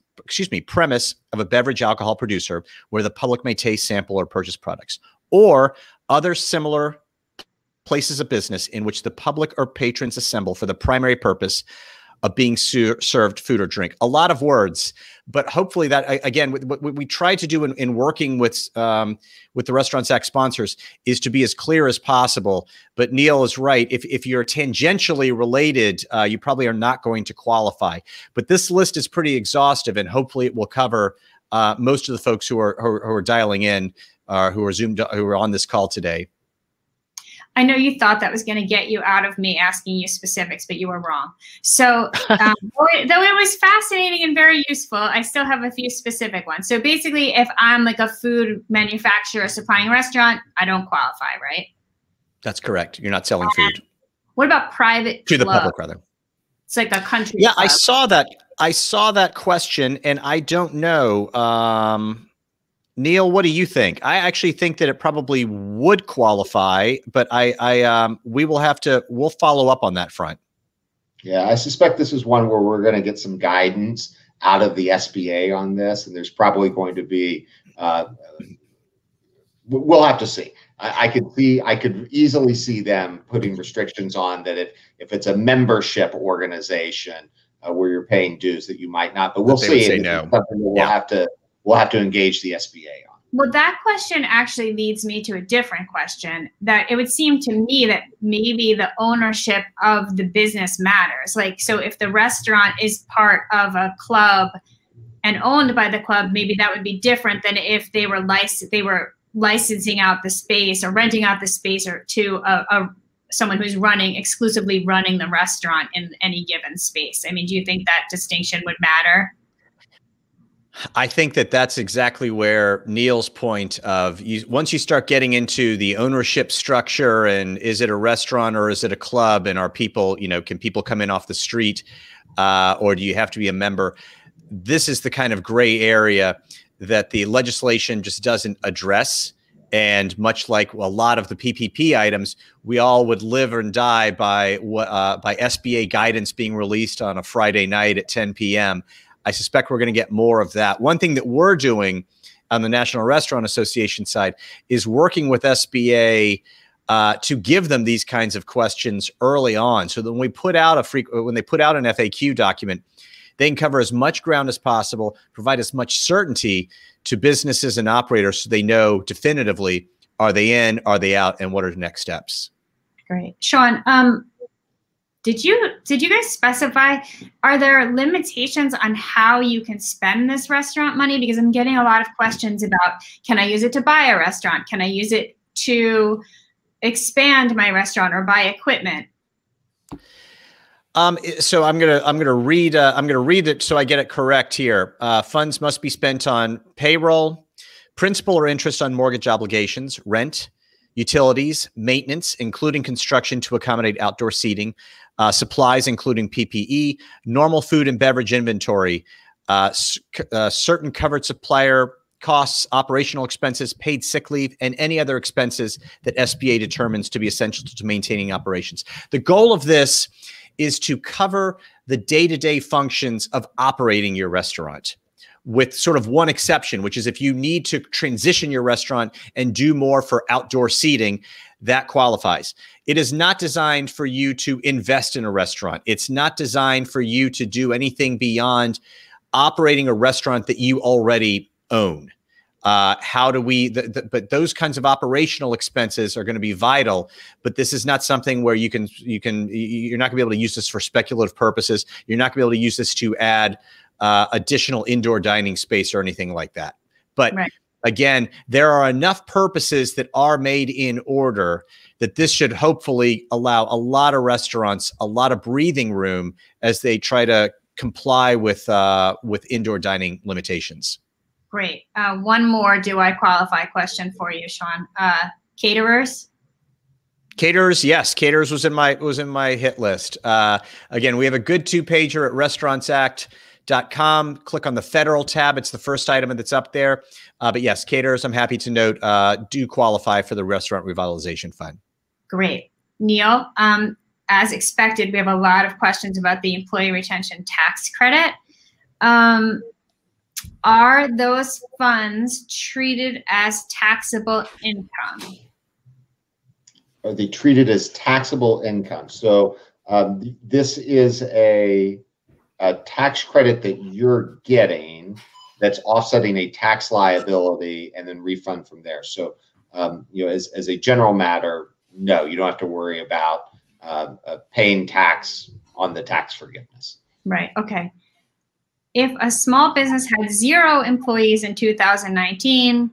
of a beverage alcohol producer where the public may taste, sample, or purchase products, or other similar places of business in which the public or patrons assemble for the primary purpose of being served food or drink. A lot of words, but hopefully that, again, what we try to do in working with the Restaurants Act sponsors is to be as clear as possible. But Neil is right. If you're tangentially related, you probably are not going to qualify. But this list is pretty exhaustive, and hopefully it will cover most of the folks who are dialing in, who are on this call today. I know you thought that was going to get you out of me asking you specifics, but you were wrong. So though it was fascinating and very useful, I still have a few specific ones. So basically, if I'm like a food manufacturer supplying a restaurant, I don't qualify, right? That's correct. You're not selling food. What about private to club? The public, rather. It's like a country club. I saw that. I saw that question, and I don't know. Neil, what do you think? I actually think that it probably would qualify, but we'll follow up on that front. Yeah, I suspect this is one where we're going to get some guidance out of the SBA on this, and there's probably going to be, we'll have to see. I could easily see them putting restrictions on that if it's a membership organization where you're paying dues, that you might not, but we'll see. Say no. We'll have to engage the SBA on. Well, that question actually leads me to a different question, that it would seem to me that maybe the ownership of the business matters. Like, so if the restaurant is part of a club and owned by the club, maybe that would be different than if they were licensing out the space or renting out the space or to someone who's exclusively running the restaurant in any given space. I mean, do you think that distinction would matter? I think that's exactly where Neil's point of once you start getting into the ownership structure and is it a restaurant or is it a club, and are people, can people come in off the street or do you have to be a member? This is the kind of gray area that the legislation just doesn't address. And much like a lot of the PPP items, we all would live and die by SBA guidance being released on a Friday night at 10 p.m. I suspect we're going to get more of that. One thing that we're doing on the National Restaurant Association side is working with SBA to give them these kinds of questions early on, so that when they put out an FAQ document, they can cover as much ground as possible, provide as much certainty to businesses and operators so they know definitively, are they in, are they out, and what are the next steps. Great. Sean, did you guys specify, are there limitations on how you can spend this restaurant money? Because I'm getting a lot of questions about, can I use it to buy a restaurant? Can I use it to expand my restaurant or buy equipment? So I'm gonna read it so I get it correct here. Funds must be spent on payroll, principal or interest on mortgage obligations, rent, utilities, maintenance, including construction to accommodate outdoor seating, supplies, including PPE, normal food and beverage inventory, certain covered supplier costs, operational expenses, paid sick leave, and any other expenses that SBA determines to be essential to maintaining operations. The goal of this is to cover the day-to-day functions of operating your restaurant, with sort of one exception, which is if you need to transition your restaurant and do more for outdoor seating, that qualifies. It is not designed for you to invest in a restaurant. It's not designed for you to do anything beyond operating a restaurant that you already own. But those kinds of operational expenses are going to be vital, but this is not something where you're not going to be able to use this for speculative purposes. You're not going to be able to use this to add additional indoor dining space or anything like that. But right. again, there are enough purposes that are made in order that this should hopefully allow a lot of restaurants a lot of breathing room as they try to comply with indoor dining limitations. Great. One more do I qualify question for you, Sean. Caterers? Caterers, yes. Caterers was in my hit list. Again, we have a good 2-pager at restaurantsact.com. Click on the federal tab. It's the first item that's up there. But yes, caterers, I'm happy to note, do qualify for the Restaurant Revitalization Fund. Great. Neil, as expected, we have a lot of questions about the employee retention tax credit. Are those funds treated as taxable income? Are they treated as taxable income? So this is a tax credit that you're getting that's offsetting a tax liability and then refund from there. So, as a general matter, no, you don't have to worry about paying tax on the tax forgiveness. Right. Okay. If a small business had 0 employees in 2019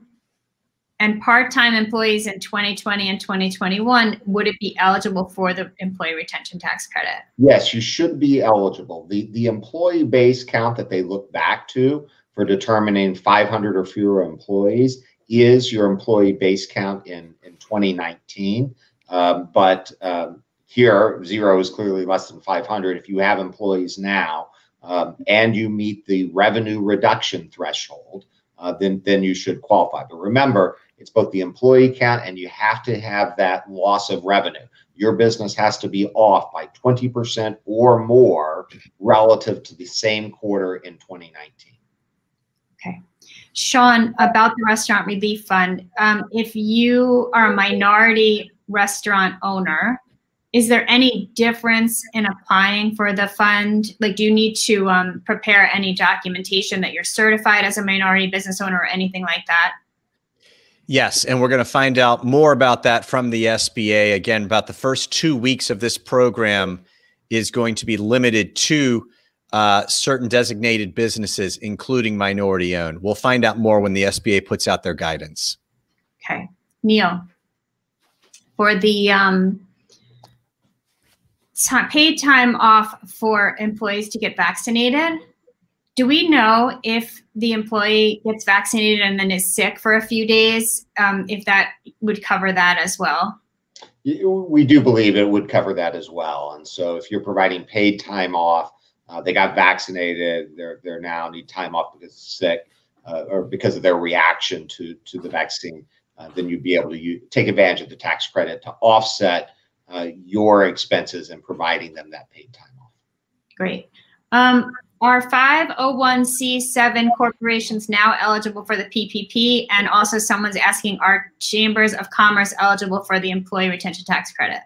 and part-time employees in 2020 and 2021, would it be eligible for the employee retention tax credit? Yes, you should be eligible. The employee base count that they look back to for determining 500 or fewer employees is your employee base count in 2019. But here, 0 is clearly less than 500. If you have employees now and you meet the revenue reduction threshold, then you should qualify. But remember, it's both the employee count and you have to have that loss of revenue. Your business has to be off by 20% or more relative to the same quarter in 2019. Okay. Sean, about the Restaurant Relief Fund, if you are a minority restaurant owner, is there any difference in applying for the fund? Like, do you need to prepare any documentation that you're certified as a minority business owner or anything like that? Yes, and we're going to find out more about that from the SBA. Again, about the first 2 weeks of this program is going to be limited to certain designated businesses, including minority owned. We'll find out more when the SBA puts out their guidance. Okay. Neil, for the paid time off for employees to get vaccinated, do we know if the employee gets vaccinated and then is sick for a few days, if that would cover that as well? We do believe it would cover that as well. And so if you're providing paid time off, they got vaccinated, they're now need time off because they're sick or because of their reaction to the vaccine, then you'd be able to take advantage of the tax credit to offset your expenses in providing them that paid time off. Great. Are 501c7 corporations now eligible for the PPP? And also someone's asking, are chambers of commerce eligible for the employee retention tax credit?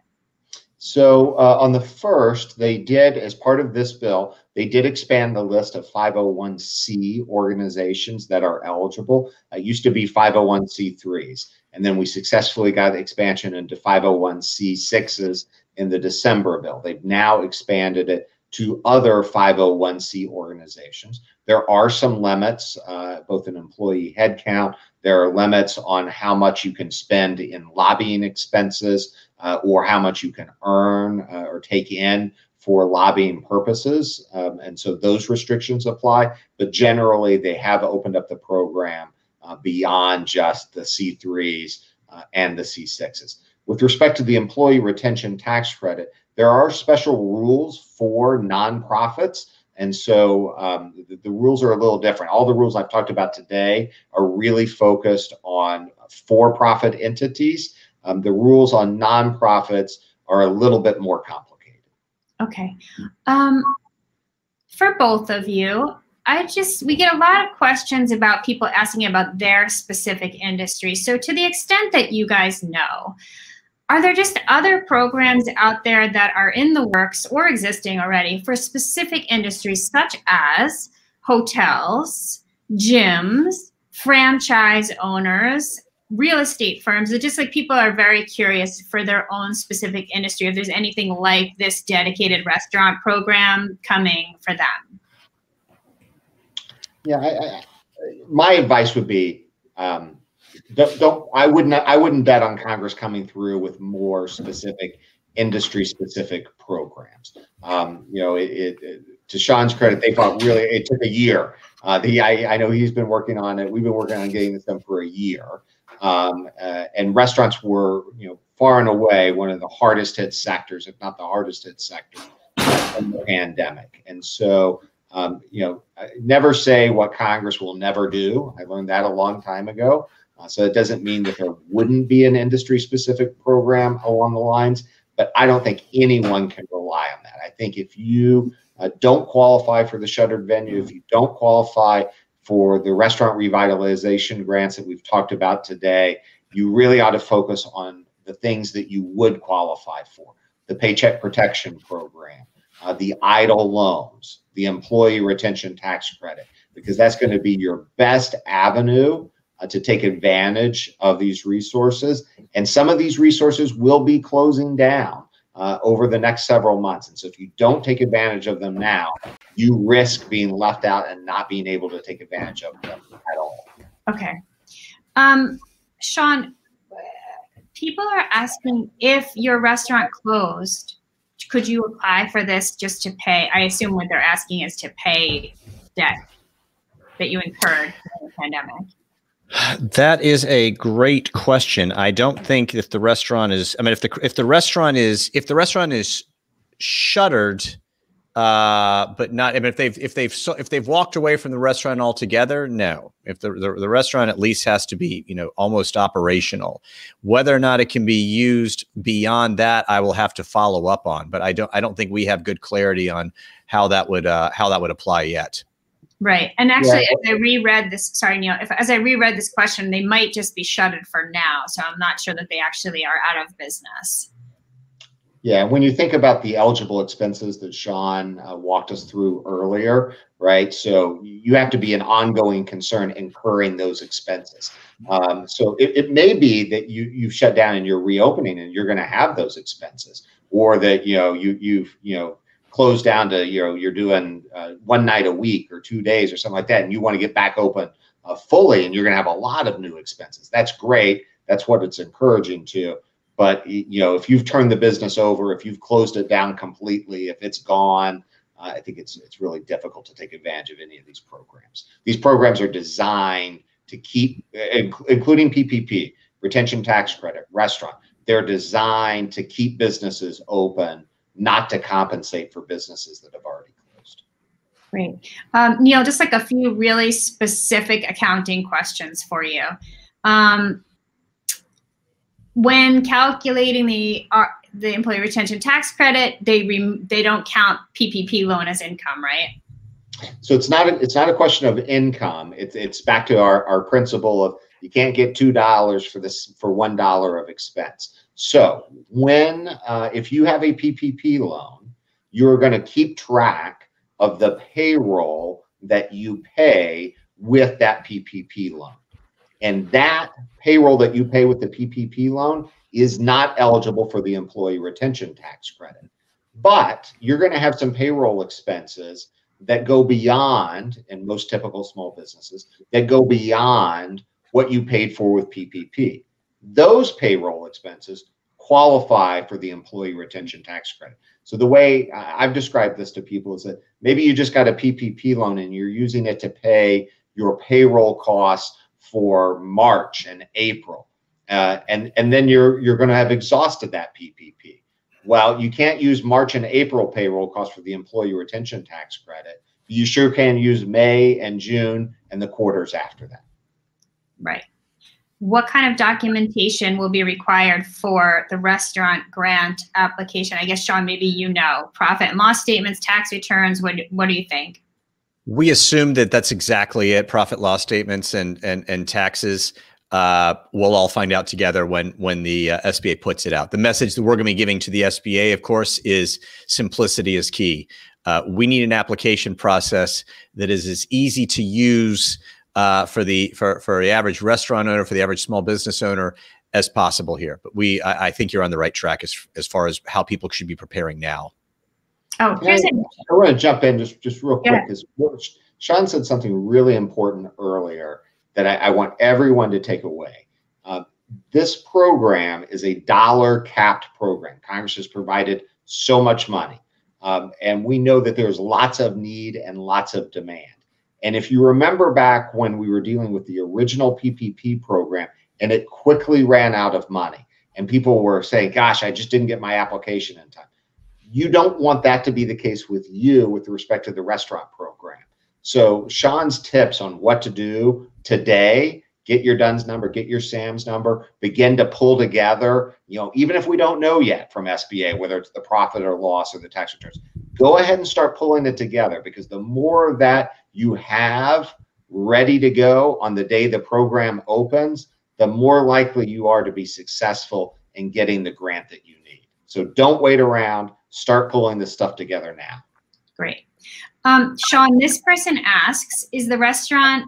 So on the first, they did, as part of this bill, they did expand the list of 501c organizations that are eligible. It used to be 501c3s. And then we successfully got expansion into 501c6s in the December bill. They've now expanded it to other 501c organizations. There are some limits, both in employee headcount. There are limits on how much you can spend in lobbying expenses or how much you can earn or take in for lobbying purposes. And so those restrictions apply. But generally, they have opened up the program beyond just the C3s and the C6s. With respect to the employee retention tax credit, there are special rules for nonprofits. And so the rules are a little different. All the rules I've talked about today are really focused on for-profit entities. The rules on nonprofits are a little bit more complicated. Okay. For both of you, we get a lot of questions about people asking about their specific industry. So to the extent that you guys know, are there just other programs out there that are in the works or existing already for specific industries such as hotels, gyms, franchise owners, real estate firms? It's just like people are very curious for their own specific industry, if there's anything like this dedicated restaurant program coming for them. Yeah, my advice would be I wouldn't bet on Congress coming through with more specific industry specific programs. To Sean's credit, they thought really it took a year. I know he's been working on it. We've been working on getting this done for a year. And restaurants were, far and away one of the hardest hit sectors, if not the hardest hit sector in the pandemic. And so, never say what Congress will never do. I learned that a long time ago. So it doesn't mean that there wouldn't be an industry specific program along the lines, but I don't think anyone can rely on that. I think if you don't qualify for the shuttered venue, if you don't qualify for the restaurant revitalization grants that we've talked about today, you really ought to focus on the things that you would qualify for: the Paycheck Protection Program, the idle loans, the employee retention tax credit, because that's going to be your best avenue to take advantage of these resources. And some of these resources will be closing down over the next several months. And so if you don't take advantage of them now, you risk being left out and not being able to take advantage of them at all. Okay. Sean, people are asking, if your restaurant closed, could you apply for this just to pay? I assume what they're asking is to pay debt that you incurred during the pandemic. That is a great question. I don't think if the restaurant is, if the restaurant is shuttered, but not, if they've walked away from the restaurant altogether, no. If the restaurant at least has to be, almost operational. Whether or not it can be used beyond that, I will have to follow up on. But I don't think we have good clarity on how that would apply yet. Right. And actually, as I reread this, sorry, Neil, as I reread this question, they might just be shuttered for now. So I'm not sure that they actually are out of business. Yeah. When you think about the eligible expenses that Sean walked us through earlier, right? So you have to be an ongoing concern incurring those expenses. So it may be that you shut down and you're reopening and you're going to have those expenses, or that, you've closed down to, you're doing one night a week or 2 days or something like that, and you want to get back open fully, and you're going to have a lot of new expenses. That's great. That's what it's encouraging to. But, if you've turned the business over, if you've closed it down completely, if it's gone, I think it's really difficult to take advantage of any of these programs. These programs are designed to keep, including PPP, retention tax credit, restaurant. They're designed to keep businesses open, not to compensate for businesses that have already closed. Great. Neil, just like a few really specific accounting questions for you. When calculating the employee retention tax credit, they don't count PPP loan as income, right? So it's not a question of income. It's back to our principle of you can't get $2 for $1 of expense. So if you have a PPP loan, you're going to keep track of the payroll that you pay with that PPP loan. And that payroll that you pay with the PPP loan is not eligible for the employee retention tax credit. But you're going to have some payroll expenses that go beyond, in most typical small businesses, that go beyond what you paid for with PPP. Those payroll expenses qualify for the employee retention tax credit. So the way I've described this to people is that maybe you just got a PPP loan and you're using it to pay your payroll costs for March and April. And then you're going to have exhausted that PPP. Well, you can't use March and April payroll costs for the employee retention tax credit. You sure can use May and June and the quarters after that. Right. What kind of documentation will be required for the restaurant grant application? I guess, Sean, maybe profit and loss statements, tax returns. What do you think? We assume that that's exactly it. Profit loss statements and taxes. We'll all find out together when the SBA puts it out. The message that we're going to be giving to the SBA, of course, is simplicity is key. We need an application process that is as easy to use for the average restaurant owner, for the average small business owner as possible here. But I think you're on the right track as far as how people should be preparing now. Oh, I want to jump in just real quick, because Sean said something really important earlier, that I want everyone to take away. This program is a dollar capped program. Congress has provided so much money. And we know that there's lots of need and lots of demand. And if you remember back when we were dealing with the original PPP program and it quickly ran out of money and people were saying, gosh, I just didn't get my application in time. You don't want that to be the case with you with respect to the restaurant program. So Sean's tips on what to do today: get your DUNS number, get your SAMS number, begin to pull together, even if we don't know yet from SBA, whether it's the profit or loss or the tax returns, go ahead and start pulling it together, because the more of that you have ready to go on the day the program opens, the more likely you are to be successful in getting the grant that you need. So don't wait around, start pulling this stuff together now. Great. Sean, this person asks, is the restaurant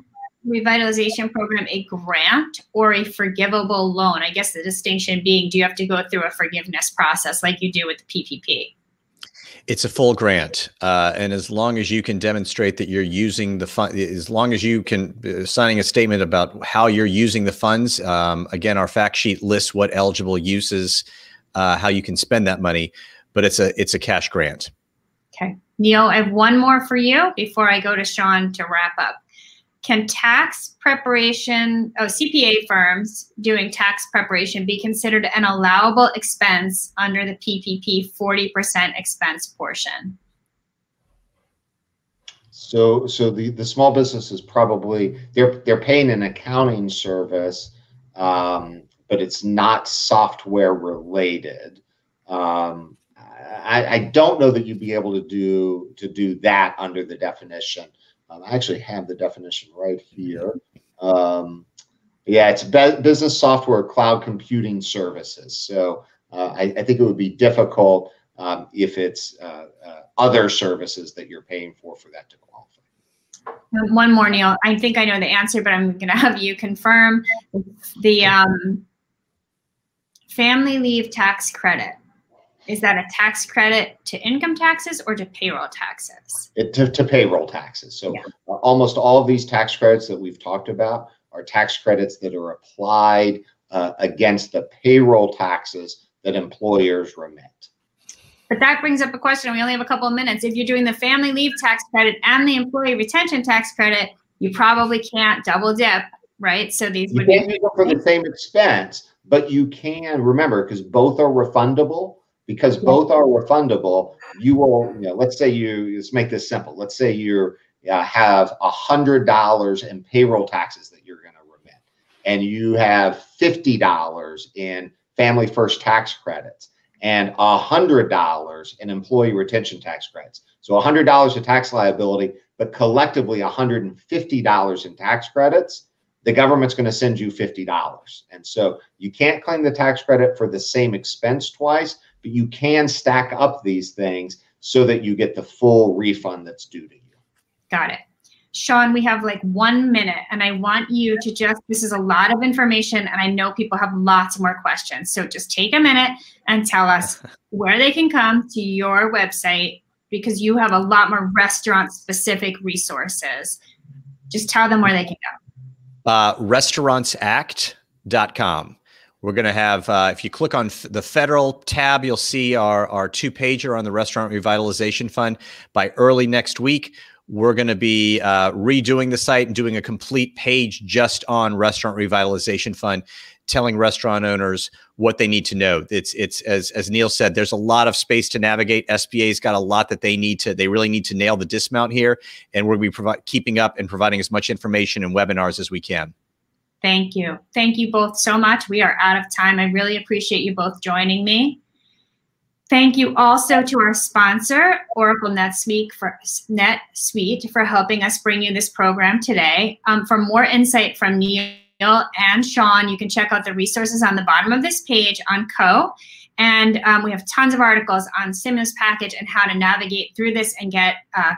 revitalization program a grant or a forgivable loan? I guess the distinction being, do you have to go through a forgiveness process like you do with the PPP? It's a full grant. And as long as you can demonstrate that you're using the fund, as long as you can signing a statement about how you're using the funds, again, our fact sheet lists what eligible uses, how you can spend that money, but it's a cash grant. Okay. Neil, I have one more for you before I go to Sean to wrap up. Can tax preparation, CPA firms doing tax preparation be considered an allowable expense under the PPP 40% expense portion? So the small business is probably, they're paying an accounting service, but it's not software related. I don't know that you'd be able to do that under the definition. I actually have the definition right here. Yeah, it's business software cloud computing services. So I think it would be difficult if it's other services that you're paying for that to qualify. One more, Neil. I think I know the answer, but I'm going to have you confirm the family leave tax credit. Is that a tax credit to income taxes or to payroll taxes? To payroll taxes. So yeah. Almost all of these tax credits that we've talked about are tax credits that are applied against the payroll taxes that employers remit. But that brings up a question. We only have a couple of minutes. If you're doing the family leave tax credit and the employee retention tax credit, you probably can't double dip, right? So these would be for the same expense, but you can remember, because both are refundable. Because both are refundable, you will, let's make this simple. Let's say you have $100 in payroll taxes that you're going to remit, and you have $50 in family first tax credits and $100 in employee retention tax credits. So $100 of tax liability, but collectively $150 in tax credits. The government's going to send you $50. And so you can't claim the tax credit for the same expense twice, but you can stack up these things so that you get the full refund that's due to you. Got it. Sean, we have like 1 minute, and I want you to this is a lot of information, and I know people have lots more questions. So just take a minute and tell us where they can come to your website, because you have a lot more restaurant-specific resources. Just tell them where they can go. Restaurantsact.com. We're going to have, if you click on the federal tab, you'll see our two-pager on the Restaurant Revitalization Fund. By early next week, we're going to be redoing the site and doing a complete page just on Restaurant Revitalization Fund, telling restaurant owners what they need to know. It's as Neil said, there's a lot of space to navigate. SBA's got a lot that they really need to nail the dismount here, and we'll be keeping up and providing as much information and webinars as we can. Thank you. Thank you both so much. We are out of time. I really appreciate you both joining me. Thank you also to our sponsor, Oracle NetSuite, for helping us bring you this program today. For more insight from Neil and Sean, you can check out the resources on the bottom of this page on Co. And we have tons of articles on stimulus package and how to navigate through this and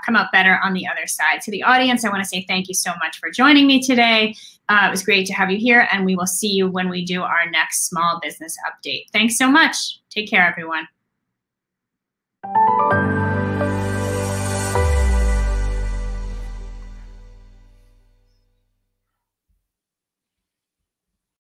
come out better on the other side. To the audience, I want to say thank you so much for joining me today. It was great to have you here, and we will see you when we do our next small business update. Thanks so much. Take care, everyone.